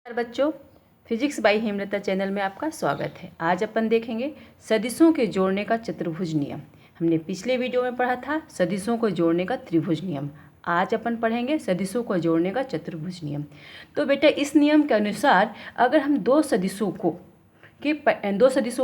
नमस्कार बच्चों, physics by Hemlata channel में आपका स्वागत है। आज अपन देखेंगे सदिशों के जोड़ने का चतुर्भुज नियम। हमने पिछले वीडियो में पढ़ा था सदिशों को जोड़ने का त्रिभुज नियम। आज अपन पढ़ेंगे सदिशों को जोड़ने का चतुर्भुज नियम। तो बेटा, इस नियम के अनुसार अगर हम दो सदिशों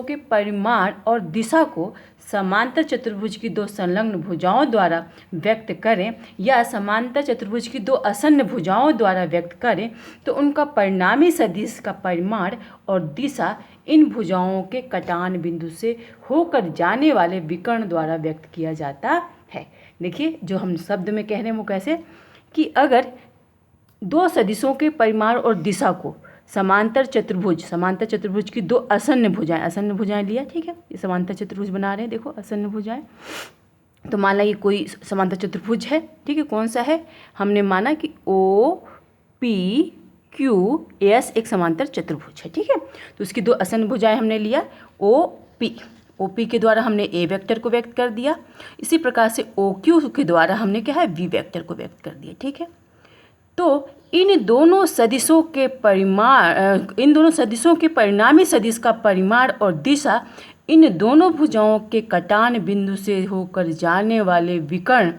के परिमाण और दिशा को समांतर चतुर्भुज की दो संलग्न भुजाओं द्वारा व्यक्त करें या समांतर चतुर्भुज की दो आसन्न भुजाओं द्वारा व्यक्त करें तो उनका परिणामी सदिश का परिमाण और दिशा इन भुजाओं के कटान बिंदु से होकर जाने वाले विकर्ण द्वारा व्यक्त किया जाता है। देखिए, जो हम शब्द में कह रहे हैं वो कैसे कि अगर दो सदिशों के परिमाण और दिशा को समांतर चतुर्भुज की दो आसन्न भुजाएं लिया, ठीक है। ये समांतर चतुर्भुज बना रहे हैं, देखो आसन्न भुजाएं। तो मान ला ये कोई समांतर चतुर्भुज है, ठीक है। कौन सा है? हमने माना कि ओ पी क्यू एस एक समांतर चतुर्भुज है, ठीक है। तो उसकी दो आसन्न भुजाएं हमने लिया ओ पी के द्वारा हमने ए वेक्टर को व्यक्त कर दिया। इसी प्रकार से ओ क्यू के द्वारा हमने क्या है वी वेक्टर को व्यक्त कर दिया, ठीक है। तो इन दोनों सदिशों के परिणामी सदिश का परिमाण और दिशा इन दोनों भुजाओं के कटान बिंदु से होकर जाने वाले विकर्ण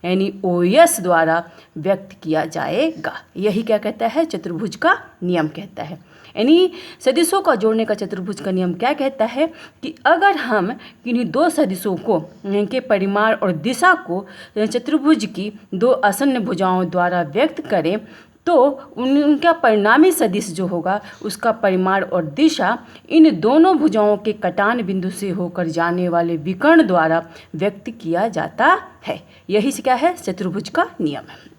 यानी ओएस द्वारा व्यक्त किया जाएगा। यही क्या कहता है? चतुर्भुज का नियम कहता है। यानी सदिशों का जोड़ने का चतुर्भुज का नियम क्या कहता है कि अगर हम किन्हीं दो सदिशों को के परिमाण और दिशा को चतुर्भुज की दो आसन्न भुजाओं द्वारा व्यक्त करें तो उनका परिणामी सदिश जो होगा उसका परिमाण और दिशा इन दोनों भुजाओं के कटान बिंदु से होकर जाने वाले विकर्ण द्वारा व्यक्त किया जाता है। यही से क्या है? चतुर्भुज का नियम है।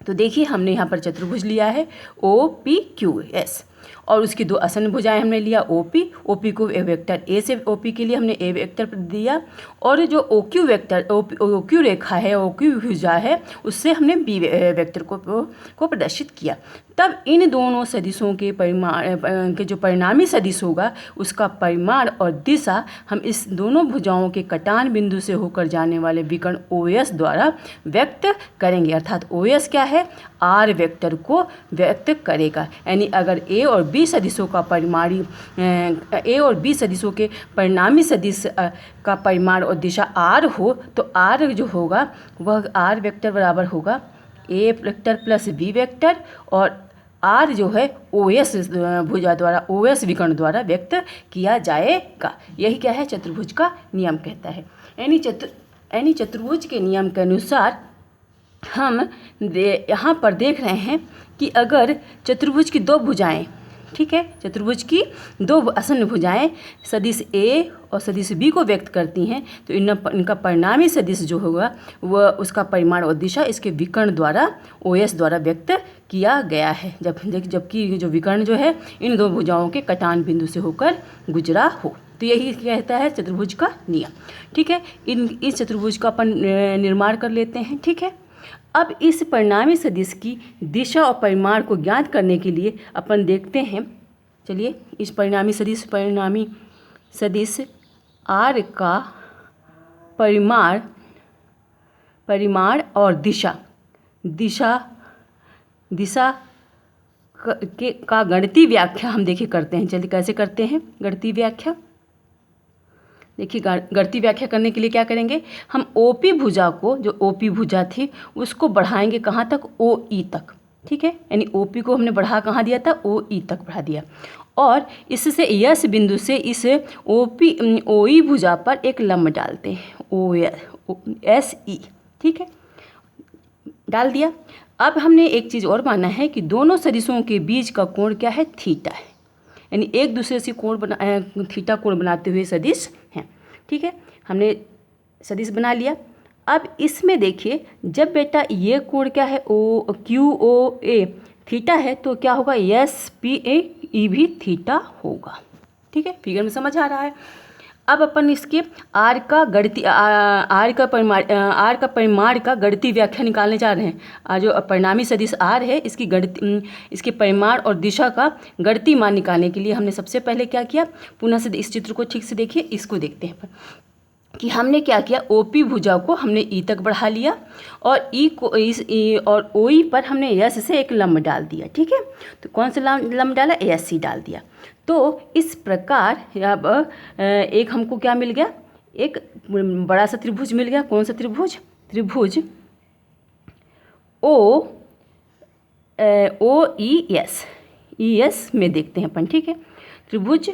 तो देखिए, हमने यहाँ पर चतुर्भुज लिया है ओ पी क्यू एस और उसकी दो आसन्न भुजाएं हमने लिया ओ पी को ए वेक्टर ए से ओ पी के लिए हमने ए वेक्टर दिया और जो ओ क्यू रेखा है, ओ क्यू भुजा है, उससे हमने बी वेक्टर को प्रदर्शित किया। तब इन दोनों सदिशों के परिमाण के जो परिणामी सदिश होगा उसका परिमाण और दिशा हम इस दोनों भुजाओं के कटान बिंदु से होकर जाने वाले विकर्ण ओ एस द्वारा व्यक्त करेंगे। अर्थात ओ एस क्या है? आर वेक्टर को व्यक्त करेगा। यानी अगर ए और बी सदिशों के परिणामी सदिश का परिमाण और दिशा आर हो तो आर जो होगा वह आर वेक्टर बराबर होगा ए वेक्टर प्लस बी वेक्टर और आर जो है ओ एस भुजा द्वारा ओ एस विकर्ण द्वारा व्यक्त किया जाएगा। यही क्या है? चतुर्भुज का नियम कहता है। यानी चतुर्भुज के नियम के अनुसार हम यहाँ पर देख रहे हैं कि अगर चतुर्भुज की दो भुजाएं, ठीक है, चतुर्भुज की दो आसन्न भुजाएं सदिश ए और सदिश बी को व्यक्त करती हैं तो इनका परिणामी सदिश जो होगा वह उसका परिमाण और दिशा इसके विकर्ण द्वारा ओ एस द्वारा व्यक्त किया गया है। जबकि जो विकर्ण जो है इन दो भुजाओं के कटान बिंदु से होकर गुजरा हो। तो यही कहता है चतुर्भुज का नियम, ठीक है। इस चतुर्भुज का अपन निर्माण कर लेते हैं, ठीक है। अब इस परिणामी सदिश की दिशा और परिमाण को ज्ञात करने के लिए अपन देखते हैं, चलिए, इस परिणामी सदिश आर का परिमाण और दिशा का गणितीय व्याख्या हम देखिए करते हैं। चलिए, कैसे करते हैं गणितीय व्याख्या? देखिए, गणितीय व्याख्या करने के लिए क्या करेंगे? हम ओपी भुजा को, जो ओपी भुजा थी उसको बढ़ाएंगे कहाँ तक? ओ ई तक, ठीक है। यानी ओपी को हमने बढ़ा कहाँ दिया था? ओ ई तक बढ़ा दिया और इससे यस बिंदु से इस ओ ई भुजा पर एक लंब डालते हैं ओ एस ई, ठीक है, डाल दिया। अब हमने एक चीज़ और माना है कि दोनों सदिशों के बीच का कोण क्या है? थीटा है। यानी एक दूसरे से थीटा कोण बनाते हुए सदिश हैं, ठीक है। हमने सदिश बना लिया। अब इसमें देखिए, जब बेटा ये कोण क्या है? ओ क्यू ओ ए थीटा है तो क्या होगा? एस पी ए ई भी थीटा होगा, ठीक है। फिगर में समझ आ रहा है? अब अपन इसके आर का परिमाण का गणितीय व्याख्या निकालने जा रहे हैं। जो परिणामी सदिश आर है इसके परिमाण और दिशा का गणितीय मान निकालने के लिए हमने सबसे पहले क्या किया? पुनः से इस चित्र को ठीक से देखिए, इसको देखते हैं। कि हमने क्या किया, OP भुजा को हमने E तक बढ़ा लिया और E को और OE पर हमने S से एक लंब डाल दिया। ठीक है, तो कौन सा लंब डाला, ASC डाल दिया। तो इस प्रकार अब एक हमको क्या मिल गया, एक बड़ा सा त्रिभुज मिल गया। कौन सा त्रिभुज, त्रिभुज OES में देखते हैं अपन। ठीक है, त्रिभुज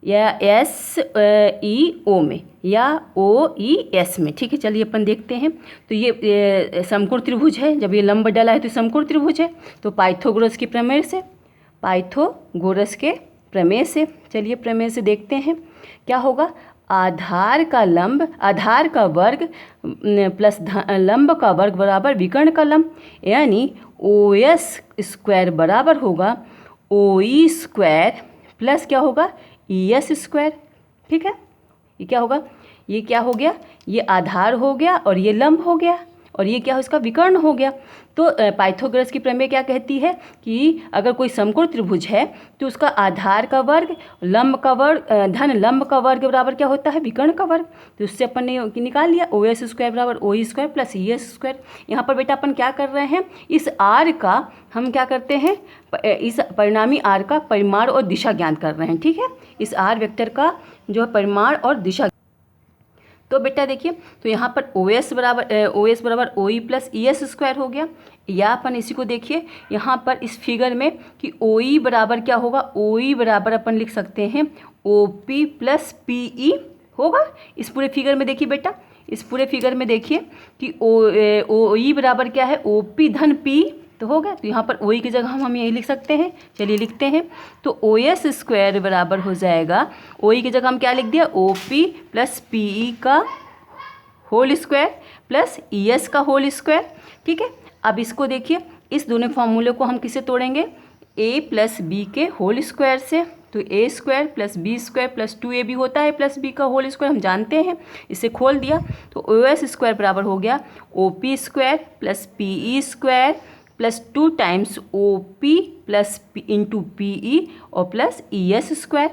या SEO में या OES में। ठीक है, चलिए अपन देखते हैं। तो ये समकोण त्रिभुज है, जब ये लंब डाला है तो समकोण त्रिभुज है। तो पाइथागोरस के प्रमेय से, पाइथागोरस के प्रमेय से, चलिए प्रमेय से देखते हैं क्या होगा। आधार का लंब, आधार का वर्ग प्लस लंब का वर्ग बराबर विकर्ण का लंब, यानी OS स्क्वायर बराबर होगा OE स्क्वायर प्लस क्या होगा, ES स्क्वायर। ठीक है, ये क्या होगा, ये क्या हो गया, ये आधार हो गया और ये लंब हो गया और ये क्या हो, इसका विकर्ण हो गया। तो पाइथागोरस की प्रमेय क्या कहती है कि अगर कोई समकोण त्रिभुज है तो उसका आधार का वर्ग लंब का वर्ग धन लंब का वर्ग बराबर क्या होता है, विकर्ण का वर्ग। तो उससे अपन ने निकाल लिया OS स्क्वायर बराबर OE square plus ES square. यहाँ पर बेटा अपन क्या कर रहे हैं, इस R का हम क्या करते हैं, इस परिणामी R का परिमाण और दिशा ज्ञात कर रहे हैं। ठीक है, इस R वेक्टर का जो है परिमाण और दिशा। तो बेटा देखिए, तो यहाँ पर OS बराबर OE प्लस ES स्क्वायर हो गया। या अपन इसी को देखिए यहाँ पर इस फिगर में कि OE बराबर क्या होगा, OE बराबर अपन लिख सकते हैं OP प्लस PE होगा। इस पूरे फिगर में देखिए बेटा, इस पूरे फिगर में देखिए कि OE बराबर क्या है, OP धन P तो हो गया। तो यहाँ पर OE की जगह हम यही लिख सकते हैं, चलिए लिखते हैं। तो OS स्क्वायर बराबर हो जाएगा, OE की जगह हम क्या लिख दिया, OP प्लस PE का होल स्क्वायर प्लस ES का होल स्क्वायर। ठीक है, अब इसको देखिए, इस दोनों फॉर्मूले को हम किससे तोड़ेंगे, A प्लस B के होल स्क्वायर से। तो A square plus B square plus 2AB होता है प्लस B का होल स्क्वायर, हम जानते हैं, इसे खोल दिया। तो OS स्क्वायर बराबर हो गया OP square plus PE square plus 2 times OP plus into PE और प्लस ES स्क्वायर।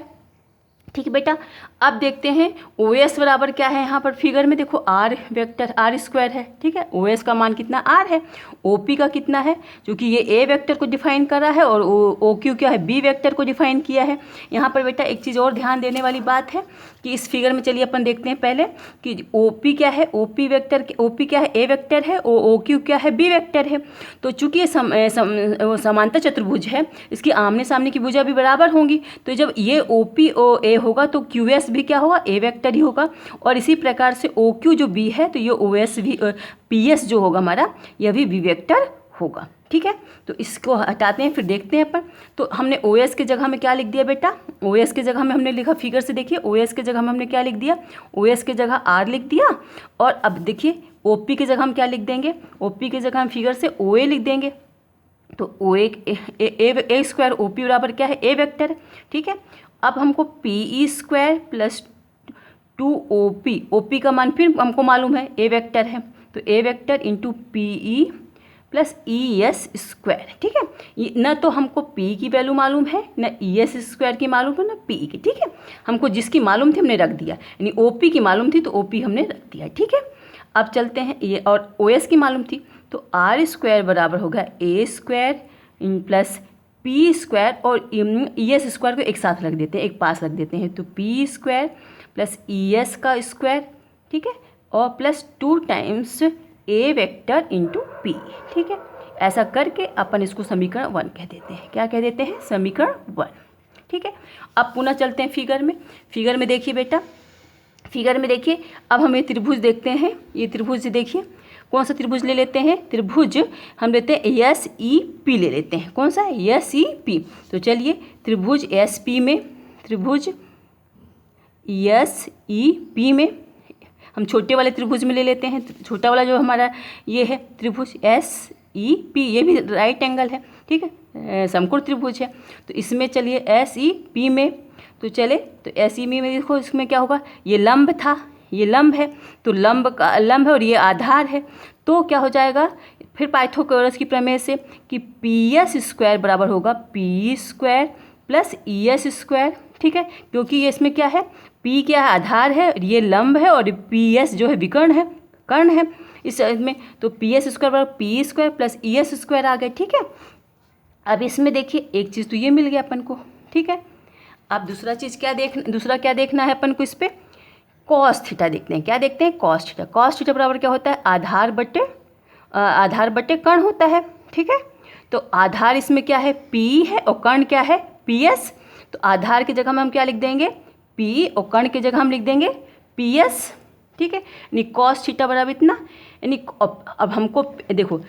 ठीक है बेटा, अब देखते हैं OS बराबर क्या है। यहाँ पर फिगर में देखो R वेक्टर R स्क्वायर है। ठीक है, OS का मान कितना R है, OP का कितना है, क्योंकि ये A वेक्टर को डिफाइन कर रहा है और OQ क्या है, B वेक्टर को डिफाइन किया है। यहाँ पर बेटा एक चीज़ और ध्यान देने वाली बात है कि इस फिगर में चलिए अपन देखते हैं पहले कि OP क्या है, OP क्या है, A वेक्टर है, OQ क्या है, B वेक्टर है। तो चूंकि ये समांतर चतुर्भुज है, इसकी आमने सामने की भुजा भी बराबर होंगी। तो जब ये OP और A होगा तो QS भी क्या होगा, A वेक्टर ही होगा। और इसी प्रकार से OQ जो B है तो ये OS भी PS जो होगा हमारा, यह भी B वेक्टर होगा। ठीक है, तो इसको हटाते हैं, फिर देखते हैं अपन। तो हमने OS के जगह में क्या लिख दिया बेटा, OS के जगह में हमने लिखा, फिगर से देखिए OS के जगह में हमने क्या लिख दिया, OS के जगह R लिख दिया। और अब देखिए OP की जगह हम क्या लिख देंगे, OP की जगह हम फिगर से OA लिख देंगे। तो A स्क्वायर OP बराबर क्या है, A वेक्टर। ठीक है, अब हमको PE स्क्वायर प्लस 2OP का मान फिर हमको मालूम है, A वेक्टर है। तो A vector into PE plus ES square. ठीक है, ये न तो हमको P की वैल्यू मालूम है, न ES स्क्वायर की मालूम है, न PE की। ठीक है, हमको जिसकी मालूम थी हमने रख दिया, यानी OP की मालूम थी तो OP हमने रख दिया। ठीक है, अब चलते हैं ये, और OS की मालूम थी तो R स्क्वायर बराबर होगा A square plus P square और ES स्क्वायर को एक साथ रख देते हैं, एक पास रख देते हैं। तो P स्क्वायर प्लस ES का स्क्वायर। ठीक है, और plus 2 times A vector into P। ठीक है, ऐसा करके अपन इसको समीकरण 1 कह देते हैं। क्या कह देते हैं, समीकरण 1। ठीक है, अब पुनः चलते हैं फिगर में। फिगर में देखिए बेटा, फिगर में देखिए, अब हम ये त्रिभुज देखते हैं। ये त्रिभुज देखिए, कौन सा त्रिभुज ले लेते हैं, त्रिभुज हम लेते हैं SEP ले लेते हैं। कौन सा, SEP। तो चलिए त्रिभुज SP में, त्रिभुज SEP में हम छोटे वाले त्रिभुज में ले लेते हैं। छोटा वाला जो हमारा ये है त्रिभुज SEP, ये भी राइट एंगल है। ठीक है, समकोण त्रिभुज है। तो इसमें चलिए SEP में, तो चले तो SEP में देखो, इसमें क्या होगा, ये लंब था, ये लंब है, तो लंब है और ये आधार है। तो क्या हो जाएगा, फिर पाइथागोरस की प्रमेय से कि PS स्क्वायर बराबर होगा PE square plus ES square. ठीक है, क्योंकि ये इसमें क्या है, P क्या है, आधार है, ये लंब है, और PS जो है विकर्ण है, कर्ण है इस में। तो PS स्क्वायर बराबर P square plus ES square आ गया, ठीक है। अब इसमें देखिए एक चीज़ तो ये मिल गया अपन को, ठीक है। अब दूसरा क्या देखना है अपन को, इस पर कॉस थीटा देखते हैं। क्या देखते हैं, कॉस थीटा। कॉस थीटा बराबर क्या होता है, आधार बटे कर्ण होता है, ठीक है। तो आधार इसमें क्या है, P है, और कर्ण क्या है, PS। तो आधार की जगह में हम क्या लिख देंगे, P, और कर्ण की जगह हम लिख देंगे PS, ठीक है। यानी कॉस थीटा बराबर इतना, यानी अब हमको देखो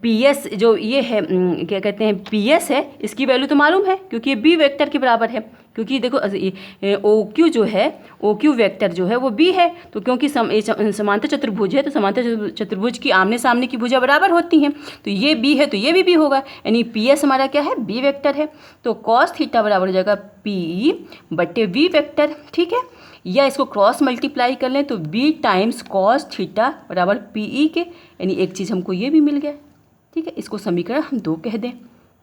PS जो ये है क्या कहते हैं, PS है, इसकी वैल्यू तो मालूम है क्योंकि ये B वेक्टर के बराबर है। क्योंकि देखो OQ जो है, OQ वेक्टर जो है वो B है। तो क्योंकि समांतर चतुर्भुज है, तो समांतर चतुर्भुज की आमने सामने की भुजा बराबर होती हैं। तो ये B है तो ये भी B होगा, यानी PS हमारा क्या है, B वेक्टर है। तो कॉस थीटा बराबर हो जाएगा P बटे V वेक्टर, ठीक है। या इसको क्रॉस मल्टीप्लाई कर लें तो B टाइम्स कॉस थीटा बराबर PE के, यानी एक चीज़ हमको ये भी मिल गया, ठीक है। इसको समीकरण हम 2 कह दें,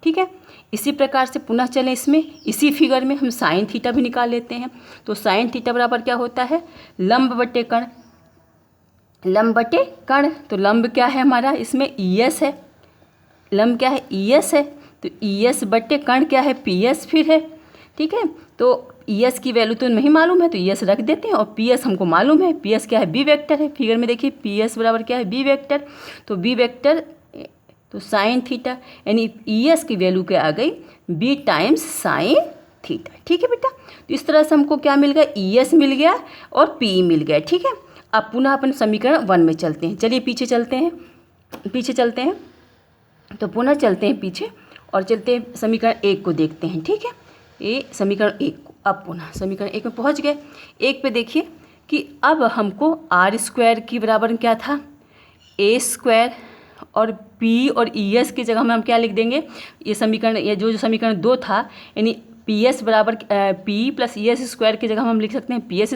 ठीक है। इसी प्रकार से पुनः चलें इसमें, इसी फिगर में हम साइन थीटा भी निकाल लेते हैं। तो साइन थीटा बराबर क्या होता है, लंब बटे कर्ण, लंब बटे कर्ण। तो लंब क्या है हमारा, इसमें ES है, लंब क्या है, ES है। तो ES बटे कर्ण क्या है, PS फिर है, ठीक है। तो ES की वैल्यू तो नहीं मालूम है तो ES रख देते हैं, और PS हमको मालूम है, PS क्या है, B वेक्टर है। फिगर में देखिए PS बराबर क्या है, B वेक्टर। तो B वेक्टर तो साइन थीटा, यानी ES की वैल्यू क्या आ गई, B टाइम्स साइन थीटा, ठीक है बेटा। तो इस तरह से हमको क्या मिल गया, ES मिल गया और PE मिल गया, ठीक है। अब पुनः अपन समीकरण 1 में चलते हैं। चलिए पीछे चलते हैं, तो पुनः चलते हैं पीछे और चलते हैं समीकरण 1 को देखते हैं, ठीक है। ये समीकरण 1 को, अब पुनः समीकरण 1 में पहुंच गए। 1 पे देखिए कि अब हमको R स्क्वायर की बराबर क्या था, A स्क्वायर, और P और ES की जगह में हम क्या लिख देंगे, ये समीकरण, ये जो समीकरण 2 था, यानी PS बराबर P प्लस ES स्क्वायर की जगह हम लिख सकते हैं PS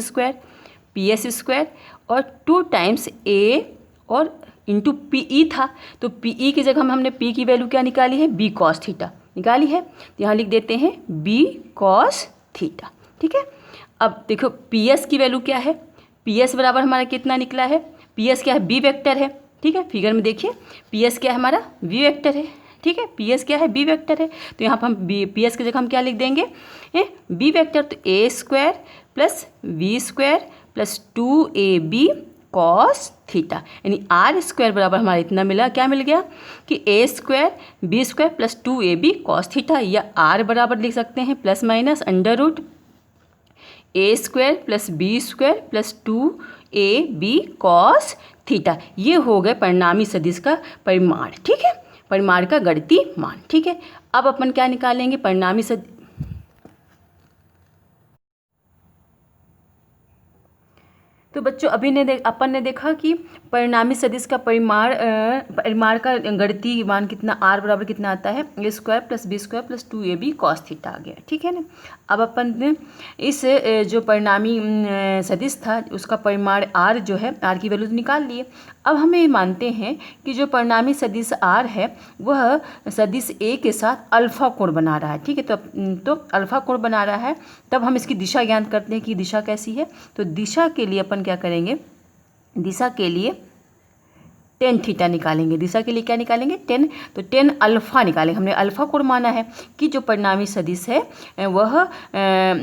स्क्वायर, और 2 टाइम्स A और इंटू PE था। तो PE की जगह में हमने P की वैल्यू क्या निकाली है, B कॉस थीटा निकाली है। तो यहाँ लिख देते हैं B कॉस थीटा, ठीक है। अब देखो PS की वैल्यू क्या है, PS बराबर हमारा कितना निकला है, PS क्या है, B वेक्टर है, ठीक है। फिगर में देखिए PS क्या है हमारा, B वेक्टर है, ठीक है। PS क्या है, B वेक्टर है। तो यहाँ पर हम PS की जगह हम क्या लिख देंगे, B वेक्टर। तो A square plus V square plus 2AB cos theta, यानी R स्क्वायर बराबर हमारा इतना मिला, क्या मिल गया कि A square B square plus 2AB cos theta, या R बराबर लिख सकते हैं plus minus under root A square plus B square plus 2AB cos theta. ये हो गए परिणामी सदिश का परिमाण, ठीक है, परिमाण का गणितीय मान, ठीक है। अब अपन क्या निकालेंगे, परिणामी सदिश। तो बच्चों अभी अपन ने देखा कि परिणामी सदिश का परिमाण का गणितीय मान कितना, R बराबर कितना आता है, A square plus B square plus 2AB cos theta आ गया, ठीक है ना। अब अपन ने इस जो परिणामी सदिश था उसका परिमाण R जो है, R की वैल्यू तो निकाल लिए। अब हम ये मानते हैं कि जो परिणामी सदिश R है वह सदिश A के साथ अल्फा कोण बना रहा है, ठीक है। तो अल्फा कोण बना रहा है, तब हम इसकी दिशा ज्ञात करते हैं कि दिशा कैसी है। तो दिशा के लिए अपन क्या करेंगे, दिशा के लिए टेन थीटा निकालेंगे। दिशा के लिए क्या निकालेंगे, टेन। तो टेन अल्फा निकालेंगे, हमने अल्फा कोण माना है कि जो परिणामी सदिश है वह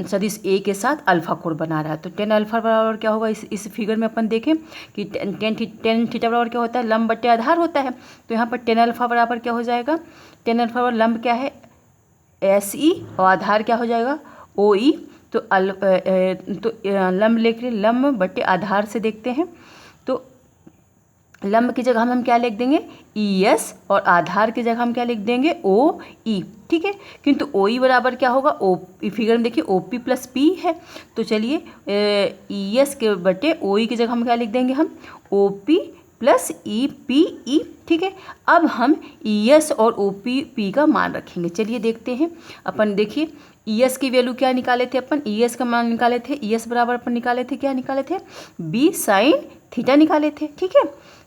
सदिश ए के साथ अल्फा कोण बना रहा है। तो टेन अल्फा बराबर क्या होगा, इस फिगर में अपन देखें कि टेन थीटा बराबर क्या होता है, लंब बटे आधार होता है। तो यहाँ पर टेन अल्फा बराबर क्या हो जाएगा, टेन अल्फा बराबर लंब क्या है SE और आधार क्या हो जाएगा OE। तो लंब लेकर लंब बटे आधार से देखते हैं, तो लंब की जगह हम क्या लिख देंगे ES और आधार की जगह हम क्या लिख देंगे OE, ठीक है। किंतु OE बराबर क्या होगा, फिगर में देखिए OP प्लस P है। तो चलिए ES के बटे OE की जगह हम क्या लिख देंगे, हम OP प्लस EPE, ठीक है। अब हम ES और OP का मान रखेंगे। चलिए देखते हैं अपन, देखिए ES की वैल्यू क्या निकाले थे अपन, ES का मान निकाले थे, ES बराबर अपन निकाले थे, क्या निकाले थे, B साइन थीटा निकाले थे, ठीक है।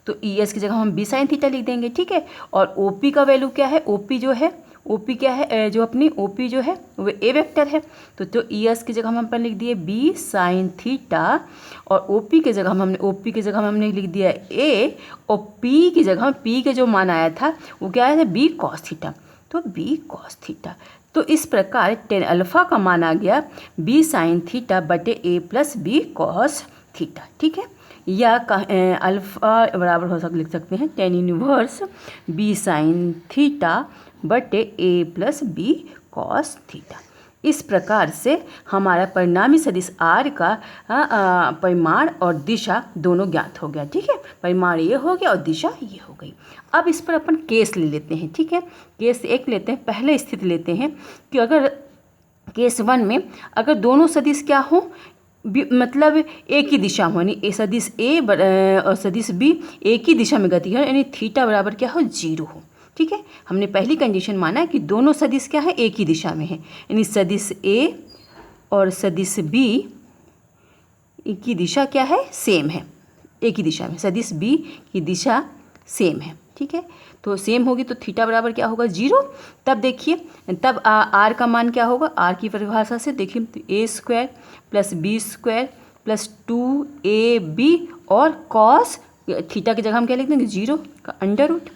तो ES की जगह हम B साइन थीटा लिख देंगे, ठीक है। और OP का वैल्यू क्या है, OP जो है OP क्या है, जो अपनी OP जो है वो A वेक्टर है, तो ES की जगह हम पर लिख दिए B साइन थीटा, और OP की जगह हमने लिख दिया A, और P की जगह P के जो मान आया था वो क्या आया था, B कॉस थीटा, तो B कॉस थीटा। तो इस प्रकार टेन अल्फ़ा का मान आ गया B साइन थीटा बटे A plus B cos theta. ठीक है, या अल्फ़ा बराबर लिख सकते हैं tan inverse B sine theta बटे A plus B cos theta. इस प्रकार से हमारा परिणामी सदिश R का परिमाण और दिशा दोनों ज्ञात हो गया। ठीक है, परिमाण ये हो गया और दिशा ये हो गई। अब इस पर अपन केस ले लेते हैं। ठीक है, केस एक लेते हैं, पहले स्थिति लेते हैं कि अगर केस 1 में अगर दोनों सदिश क्या हो, मतलब एक ही दिशा हो, यानी सदिश A और सदिश B एक ही दिशा में गति है, यानी थीटा बराबर क्या हो, 0 हो। ठीक है, हमने पहली कंडीशन माना है कि दोनों सदिश क्या है, एक ही दिशा में है, यानी सदिश A और सदिश B की दिशा क्या है, सेम है, एक ही दिशा में, सदिश B की दिशा सेम है। ठीक है, तो सेम होगी तो थीटा बराबर क्या होगा, 0। तब देखिए, तब R का मान क्या होगा, R की परिभाषा से देखिए तो A² plus B² plus 2AB और कॉस थीटा की जगह हम क्या लिख देंगे, 0 का अंडर रूट।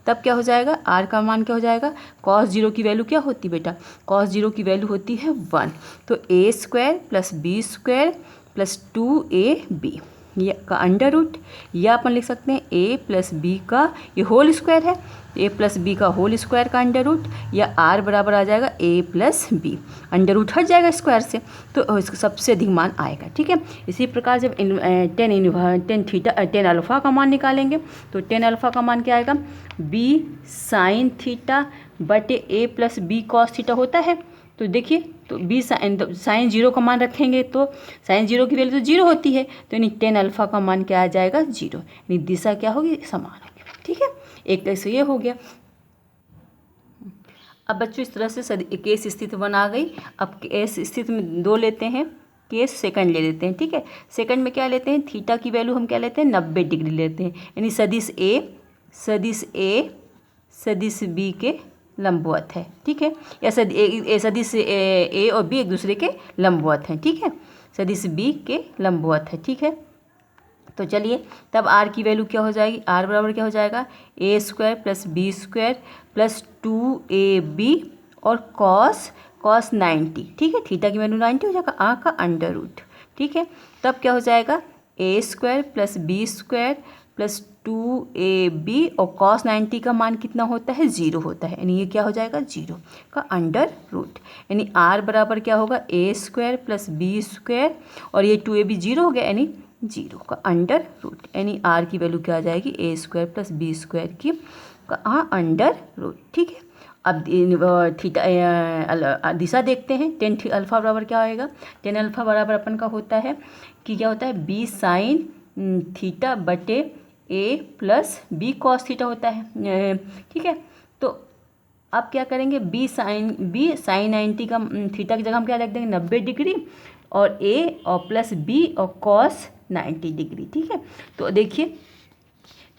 तब क्या हो जाएगा, R का मान क्या हो जाएगा, cos 0 की वैल्यू क्या होती है बेटा, cos 0 की वैल्यू होती है 1, तो A² plus B² plus 2AB ये का अंडर रूट, या अपन लिख सकते हैं A प्लस B का ये होल स्क्वायर है, A प्लस B का होल स्क्वायर का अंडर रूट, या R बराबर आ जाएगा A plus B, under root हट जाएगा स्क्वायर से, तो इसका सबसे अधिक मान आएगा। ठीक है, इसी प्रकार जब टेन अल्फ़ा का मान निकालेंगे तो टेन अल्फ़ा का मान क्या आएगा, B साइन थीटा बटे A plus B cos theta होता है। तो देखिए, तो B साइन 0 का मान रखेंगे तो साइन 0 की वैल्यू तो 0 होती है, तो यानी टेन अल्फ़ा का मान क्या आ जाएगा, 0, यानी दिशा क्या होगी, समान होगी। ठीक है, एक तरह से ये हो गया। अब बच्चों इस तरह से केस स्थिति 1 आ गई। अब केस स्थिति में 2 लेते हैं, केस सेकंड ले लेते हैं। ठीक है, सेकंड में क्या लेते हैं, थीटा की वैल्यू हम क्या लेते हैं, 90 डिग्री लेते हैं, यानी सदिश A सदिश B के लंबवत है। ठीक है, या सदिश A और B एक दूसरे के लंबवत हैं। ठीक है, सदिश B के लंबवत है। ठीक है, तो चलिए तब R की वैल्यू क्या हो जाएगी, R बराबर क्या हो जाएगा, A² plus B² plus 2AB और कॉस 90। ठीक है, थीटा की वैल्यू 90 हो जाएगा, R का अंडर रूट। ठीक है, तब क्या हो जाएगा, A² plus B² plus 2AB और कॉस 90 का मान कितना होता है, 0 होता है, यानी ये क्या हो जाएगा, 0 का अंडर रूट, यानी R बराबर क्या होगा, A² प्लस B² और ये 2AB 0 हो गया, यानी 0 का अंडर रूट, यानी R की वैल्यू क्या आ जाएगी, A² प्लस B² की का अंडर रूट। ठीक है, अब थीटा दिशा देखते हैं, टेन अल्फ़ा बराबर क्या आएगा, टेन अल्फ़ा बराबर अपन का होता है कि क्या होता है, B साइन थीटा बटे A plus B cos theta होता है। ठीक है, तो अब क्या करेंगे, B साइन 90 का थीटा की जगह हम क्या रख देंगे, 90 डिग्री और A और प्लस B और कॉस 90 डिग्री। ठीक है, तो देखिए,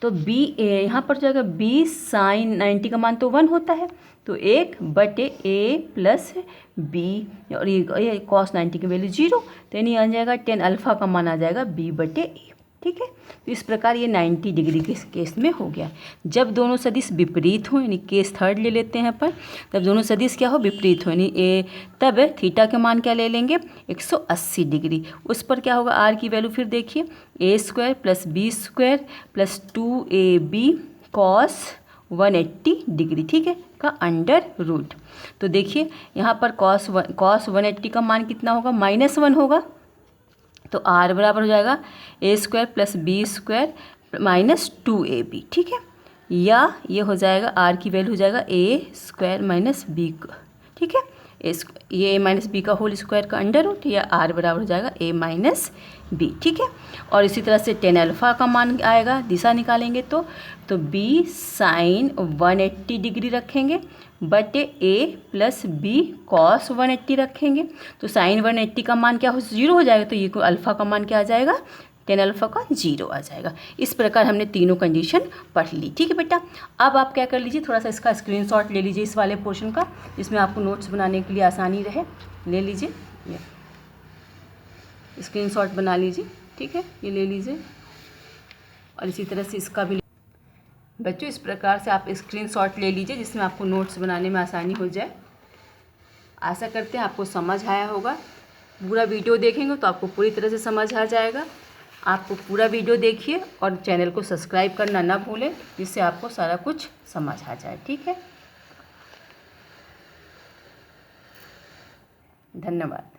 तो B यहाँ पर जाएगा B साइन 90 का मान तो 1 होता है, तो 1 बटे A प्लस B और ये कॉस 90 की वैल्यू 0, तो यानी आ जाएगा टेन अल्फ़ा का मान आ जाएगा B बटे A। ठीक है, तो इस प्रकार ये 90 डिग्री के केस में हो गया। जब दोनों सदिश विपरीत हो, यानी केस थर्ड ले लेते हैं पर, तब दोनों सदिश क्या हो, विपरीत हो, यानी तब थीटा के मान क्या ले लेंगे, 180 डिग्री। उस पर क्या होगा, R की वैल्यू फिर देखिए, A² plus B² plus 2AB cos 180 degree. ठीक है, का अंडर रूट। तो देखिए यहाँ पर कॉस 180 का मान कितना होगा, -1 होगा, तो R बराबर हो जाएगा A² plus B² minus 2AB। ठीक है, या ये हो जाएगा R की वैल्यू हो जाएगा A² माइनस B। ठीक है, ये A माइनस B का होल स्क्वायर का अंडर रूट, या R बराबर हो जाएगा A माइनस B। ठीक है, और इसी तरह से टेन अल्फ़ा का मान आएगा, दिशा निकालेंगे तो B साइन 180 डिग्री रखेंगे बटे A प्लस B कॉस 180 रखेंगे, तो साइन 180 का मान क्या हो, 0 हो जाएगा, तो ये को अल्फ़ा का मान क्या आ जाएगा, tan अल्फा का 0 आ जाएगा। इस प्रकार हमने तीनों कंडीशन पढ़ ली। ठीक है बेटा, अब आप क्या कर लीजिए, थोड़ा सा इसका स्क्रीनशॉट ले लीजिए इस वाले पोर्शन का, जिसमें आपको नोट्स बनाने के लिए आसानी रहे। ले लीजिए, ये स्क्रीनशॉट बना लीजिए। ठीक है, ये ले लीजिए और इसी तरह से इसका भी। बच्चों इस प्रकार से आप स्क्रीनशॉट ले लीजिए जिसमें आपको नोट्स बनाने में आसानी हो जाए। आशा करते हैं आपको समझ आया होगा। पूरा वीडियो देखेंगे तो आपको पूरी तरह से समझ आ जाएगा। आपको पूरा वीडियो देखिए और चैनल को सब्सक्राइब करना ना भूलें, जिससे आपको सारा कुछ समझ आ जाए। ठीक है, धन्यवाद।